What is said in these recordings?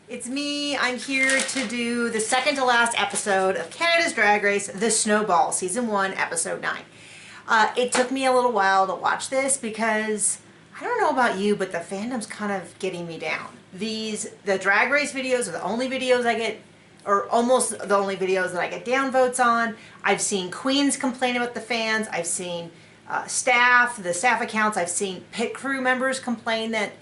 it's me. I'm here to do the second to last episode of Canada's Drag Race, The Snowball, Season 1, Episode 9. It took me a little while to watch this because, I don't know about you, but the fandom's kind of getting me down. The Drag Race videos are the only videos I get, or almost the only videos that I get downvotes on. I've seen queens complain about the fans. I've seen the staff accounts. I've seen pit crew members complain that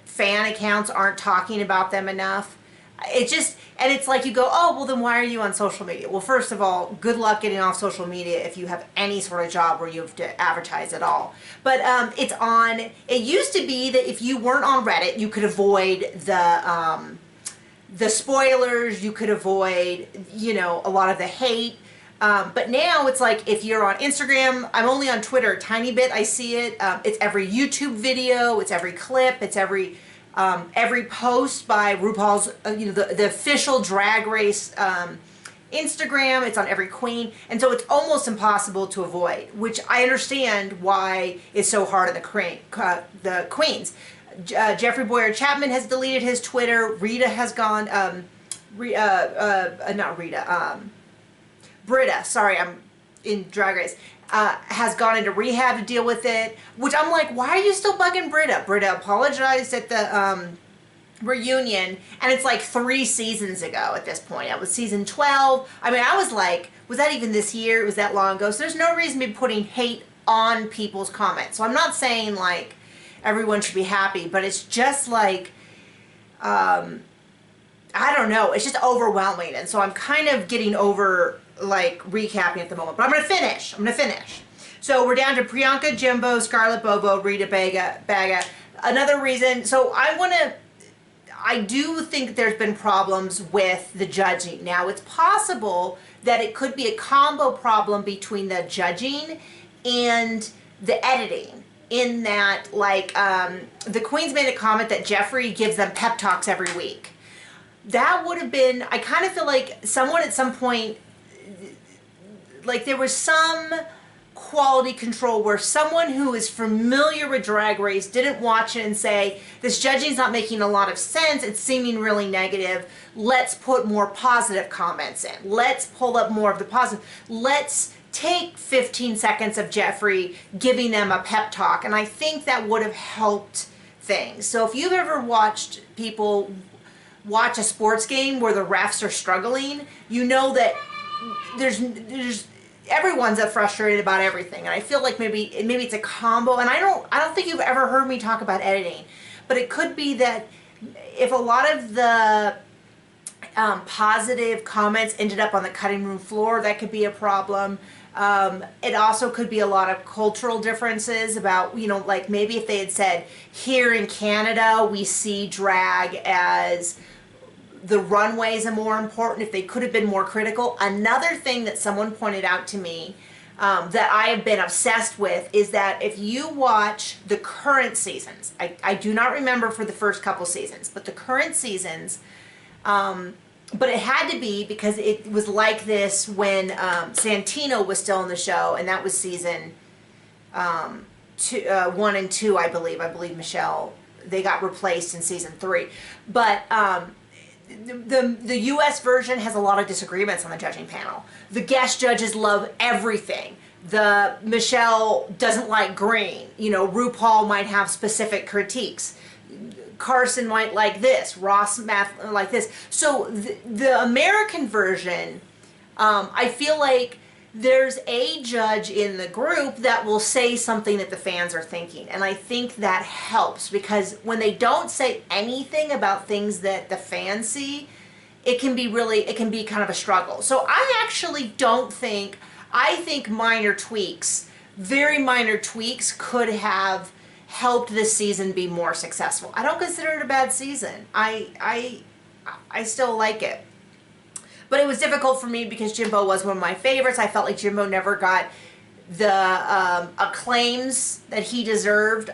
fan accounts aren't talking about them enough. And it's like you go, oh, well then why are you on social media? Well, first of all, good luck getting off social media if you have any sort of job where you have to advertise at all. But it used to be that if you weren't on Reddit, you could avoid the spoilers, you could avoid, a lot of the hate. But now it's like if you're on Instagram, I'm only on Twitter a tiny bit, I see it. It's every YouTube video, it's every clip, it's every post by RuPaul's, the official Drag Race Instagram. It's on every queen. And so it's almost impossible to avoid, which I understand why it's so hard on the queens. Jeffrey Boyer Chapman has deleted his Twitter. Rita has gone, Britta, sorry, I'm in Drag Race, has gone into rehab to deal with it, which I'm like, why are you still bugging Britta? Britta apologized at the reunion, and it's like 3 seasons ago at this point. It was season 12. I mean, I was like, was that even this year? It was that long ago. So there's no reason to be putting hate on people's comments. So I'm not saying like everyone should be happy, but it's just like, I don't know, it's just overwhelming. And so I'm kind of getting over like recapping at the moment, but I'm gonna finish. So we're down to Priyanka, Jimbo, Scarlett Bobo, Rita Baga. Another reason, so I do think there's been problems with the judging. Now it's possible that it could be a combo problem between the judging and the editing, in that like the queens made a comment that Jeffrey gives them pep talks every week. That would have been, I kind of feel like someone at some point, like there was some quality control where someone who is familiar with Drag Race didn't watch it and say, this judging's not making a lot of sense, it's seeming really negative, let's put more positive comments in. Let's pull up more of the positive. Let's take 15 seconds of Jeffrey giving them a pep talk. And I think that would have helped things. So if you've ever watched people watch a sports game where the refs are struggling, you know that there's everyone's frustrated about everything, and I feel like maybe it's a combo. And I don't think you've ever heard me talk about editing, but it could be that if a lot of the positive comments ended up on the cutting room floor, that could be a problem. It also could be a lot of cultural differences about, like maybe if they had said, here in Canada we see drag as the runways are more important, if they could have been more critical. Another thing that someone pointed out to me that I have been obsessed with is that if you watch the current seasons, I do not remember for the first couple seasons, but the current seasons, but it had to be because it was like this when Santino was still in the show, and that was season 1 and 2, I believe Michelle, they got replaced in season 3. But the US version has a lot of disagreements on the judging panel. The guest judges love everything. Michelle doesn't like green. RuPaul might have specific critiques. Carson might like this. Ross might like this. So the American version, I feel like there's a judge in the group that will say something that the fans are thinking. And I think that helps, because when they don't say anything about things that the fans see, it can be kind of a struggle. So I think minor tweaks, very minor tweaks, could have helped this season be more successful. I don't consider it a bad season. I still like it. But it was difficult for me because Jimbo was one of my favorites. I felt like Jimbo never got the acclaims that he deserved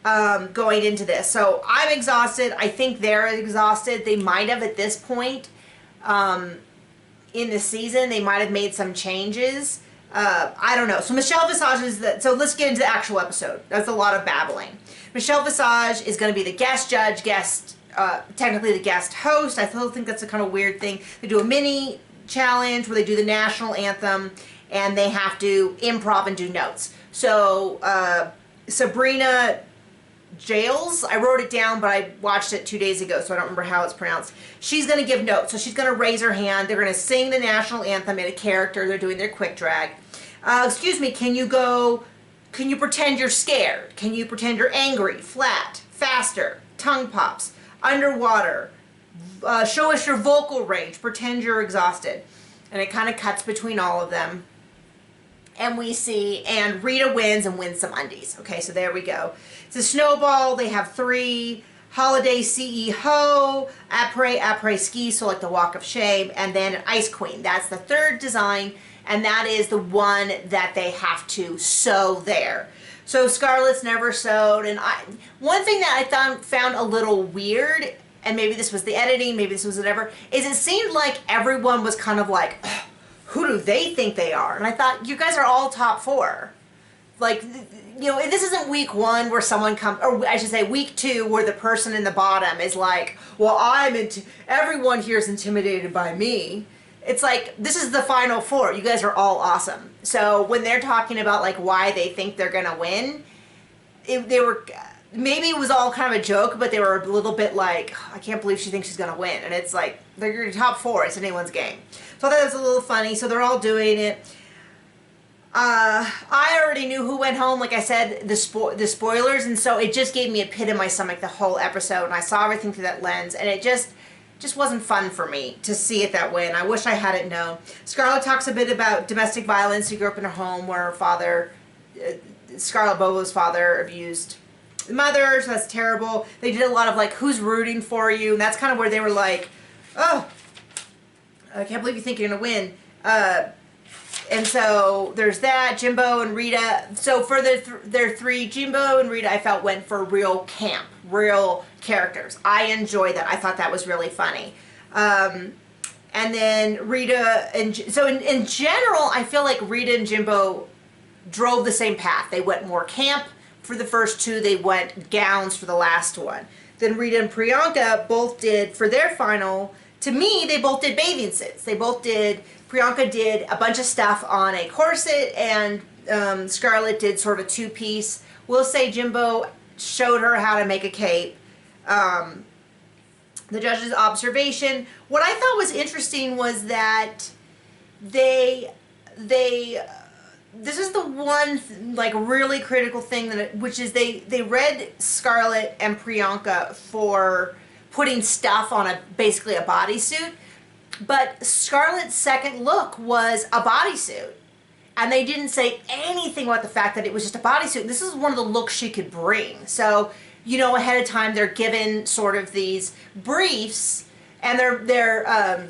going into this. So I'm exhausted. I think they're exhausted. They might have at this point in the season, they might have made some changes. I don't know. So Michelle Visage is so let's get into the actual episode. That's a lot of babbling. Michelle Visage is going to be the guest judge, technically the guest host. I still think that's a kind of weird thing. They do a mini challenge where they do the national anthem and they have to improv and do notes. So Sabrina Jails, I wrote it down, but I watched it 2 days ago, so I don't remember how it's pronounced. She's going to give notes, so she's going to raise her hand. They're going to sing the national anthem in a character. They're doing their quick drag. Excuse me, can you pretend you're scared? Can you pretend you're angry, flat, faster, tongue pops, underwater, show us your vocal range, pretend you're exhausted. And it kind of cuts between all of them. And we see, and Rita wins and wins some undies. Okay, so there we go. It's a snowball. They have 3. Holiday CEO, après ski, so like the walk of shame, and then an ice queen. That's the 3rd design, and that is the one that they have to sew there. So Scarlett's never sewed, and one thing that I found a little weird, and maybe this was the editing, maybe this was whatever, is it seemed like everyone was kind of like, who do they think they are? And I thought, you guys are all top 4. Like, you know, this isn't week 1 where someone comes, or I should say week 2 where the person in the bottom is like, well, everyone here is intimidated by me. It's like, this is the final 4. You guys are all awesome. So when they're talking about like why they think they're going to win, maybe it was all kind of a joke, but they were a little bit like, I can't believe she thinks she's going to win. And it's like, they're your top 4. It's anyone's game. So I thought that was a little funny. So they're all doing it. I already knew who went home, like I said, the spoilers, and so it just gave me a pit in my stomach the whole episode, and I saw everything through that lens, and it just wasn't fun for me to see it that way, and I wish I hadn't known. Scarlett talks a bit about domestic violence. She grew up in a home where her father, Scarlett Bobo's father, abused the mother, so that's terrible. They did a lot of like, who's rooting for you, and that's kind of where they were like, oh, I can't believe you think you're going to win. And so there's that. Jimbo and Rita. So for their 3, Jimbo and Rita, I felt went for real camp, real characters. I enjoyed that. I thought that was really funny. And then Rita and so in general, I feel like Rita and Jimbo drove the same path. They went more camp for the first 2. They went gowns for the last one. Then Rita and Priyanka both did for their final. To me, they both did bathing suits. They both did. Priyanka did a bunch of stuff on a corset, and Scarlett did sort of a 2-piece. We'll say Jimbo showed her how to make a cape. The judge's observation. What I thought was interesting was that this is the one like really critical thing which is they read Scarlett and Priyanka for putting stuff on basically a bodysuit. But Scarlett's second look was a bodysuit. And they didn't say anything about the fact that it was just a bodysuit. This is one of the looks she could bring. So, you know, ahead of time they're given sort of these briefs, and they're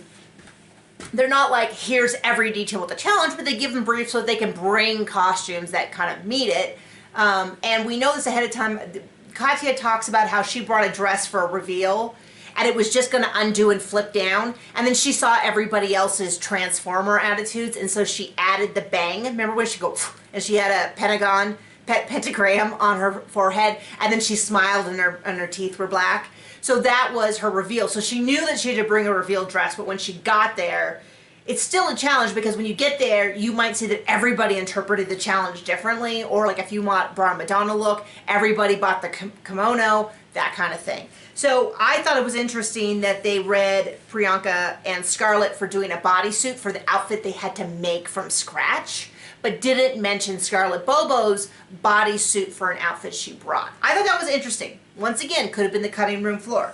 not like, here's every detail of the challenge, but they give them briefs so that they can bring costumes that kind of meet it. And we know this ahead of time. Katya talks about how she brought a dress for a reveal, and it was just going to undo and flip down. And then she saw everybody else's Transformer attitudes, and so she added the bang. Remember when she goes, and she had a pentagram on her forehead, and then she smiled and her teeth were black. So that was her reveal. So she knew that she had to bring a reveal dress, but when she got there, it's still a challenge, because when you get there, you might see that everybody interpreted the challenge differently, or like if you brought a Madonna look, everybody bought the kimono, that kind of thing. So I thought it was interesting that they read Priyanka and Scarlett for doing a bodysuit for the outfit they had to make from scratch, but didn't mention Scarlett Bobo's bodysuit for an outfit she brought. I thought that was interesting. Once again, could have been the cutting room floor.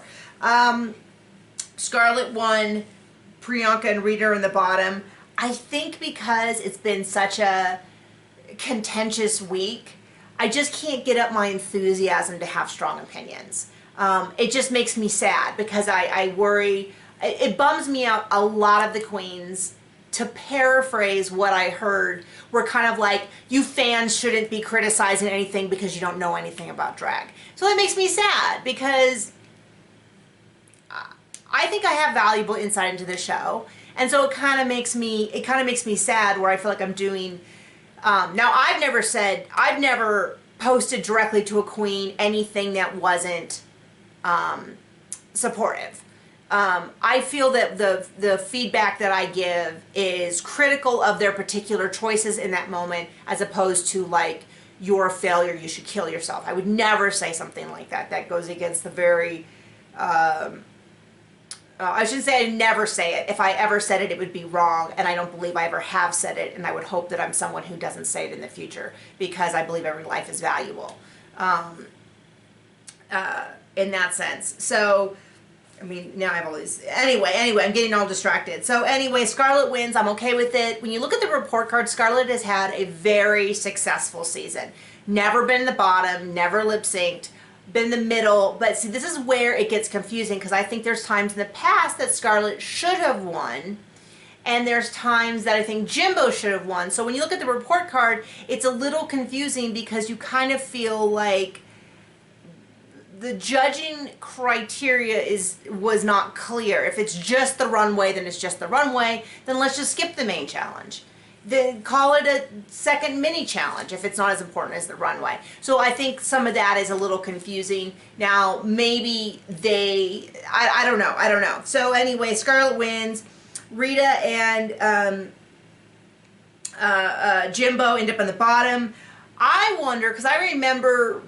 Scarlett won. Priyanka and Rita are in the bottom. I think because it's been such a contentious week, I just can't get up my enthusiasm to have strong opinions. It just makes me sad, because I worry, it bums me out. A lot of the queens, to paraphrase what I heard, were kind of like, you fans shouldn't be criticizing anything because you don't know anything about drag. So that makes me sad, because I think I have valuable insight into this show, and so it kind of makes me sad, where I feel like I'm doing. Now I've never posted directly to a queen anything that wasn't supportive. I feel that the feedback that I give is critical of their particular choices in that moment, as opposed to like, you're a failure, you should kill yourself. I would never say something like that. That goes against the very, I shouldn't say I'd never say it. If I ever said it, it would be wrong, and I don't believe I ever have said it, and I would hope that I'm someone who doesn't say it in the future, because I believe every life is valuable in that sense. So, I mean, now I've always... Anyway, I'm getting all distracted. So anyway, Scarlett wins. I'm okay with it. When you look at the report card, Scarlett has had a very successful season. Never been in the bottom, never lip-synced, been in the middle. But see, this is where it gets confusing, because I think there's times in the past that Scarlett should have won, and there's times that I think Jimbo should have won. So when you look at the report card, it's a little confusing, because you kind of feel like the judging criteria was not clear. If it's just the runway, then it's just the runway. Then let's just skip the main challenge. Then call it a second mini challenge if it's not as important as the runway. So I think some of that is a little confusing. Now, maybe I don't know. So anyway, Scarlett wins. Rita and Jimbo end up on the bottom. I wonder, because I remember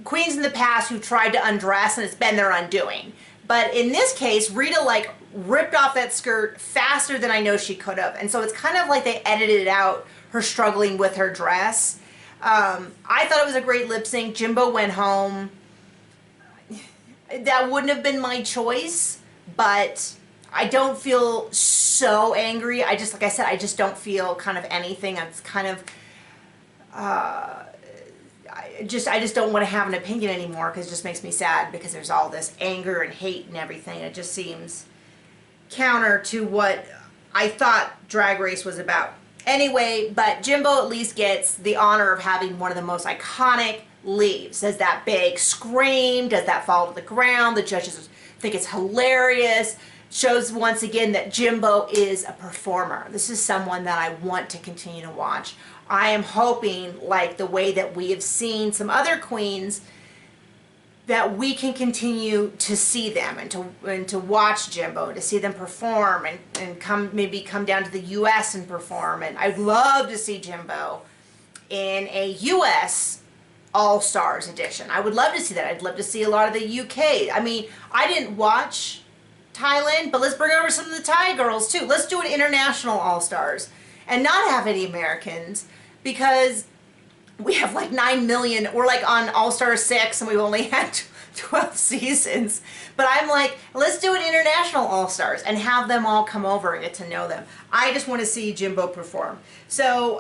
queens in the past who tried to undress and it's been their undoing. But in this case, Rita like ripped off that skirt faster than I know she could have. And so it's kind of like they edited out her struggling with her dress. I thought it was a great lip sync. Jimbo went home. That wouldn't have been my choice, but I don't feel so angry. I just, like I said, I just don't feel kind of anything. It's kind of... I just don't want to have an opinion anymore, because it just makes me sad, because there's all this anger and hate and everything. It just seems counter to what I thought Drag Race was about. Anyway, but Jimbo at least gets the honor of having one of the most iconic leaves. Does that big scream, does that fall to the ground, the judges think it's hilarious. Shows once again that Jimbo is a performer. This is someone that I want to continue to watch. I am hoping, like the way that we have seen some other queens, that we can continue to see them and to watch Jimbo, to see them perform and maybe come down to the U.S. and perform. And I'd love to see Jimbo in a U.S. All-Stars edition. I would love to see that. I'd love to see a lot of the U.K. I mean, I didn't watch Thailand, but let's bring over some of the Thai girls too. Let's do an international All-Stars and not have any Americans, because we have like 9 million. We're like on All-Star 6 and we've only had 12 seasons. But I'm like, let's do an international All-Stars and have them all come over and get to know them. I just want to see Jimbo perform. So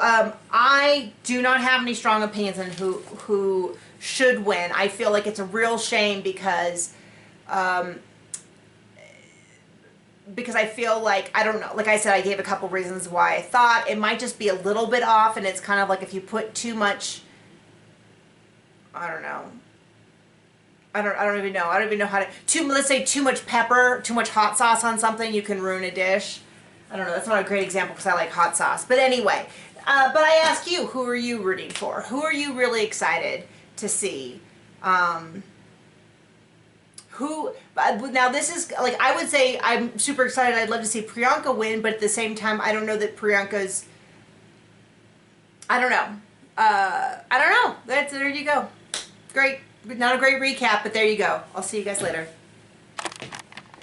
I do not have any strong opinions on who should win. I feel like it's a real shame, because I feel like, I don't know, like I said, I gave a couple reasons why I thought it might just be a little bit off, and it's kind of like if you put too much, I don't even know how to, let's say too much pepper, too much hot sauce on something, you can ruin a dish. I don't know, that's not a great example because I like hot sauce. But anyway, but I ask you, who are you rooting for? Who are you really excited to see? Now this is, like, I would say I'm super excited. I'd love to see Priyanka win, but at the same time, I don't know that Priyanka's, I don't know. There you go. Great. Not a great recap, but there you go. I'll see you guys later.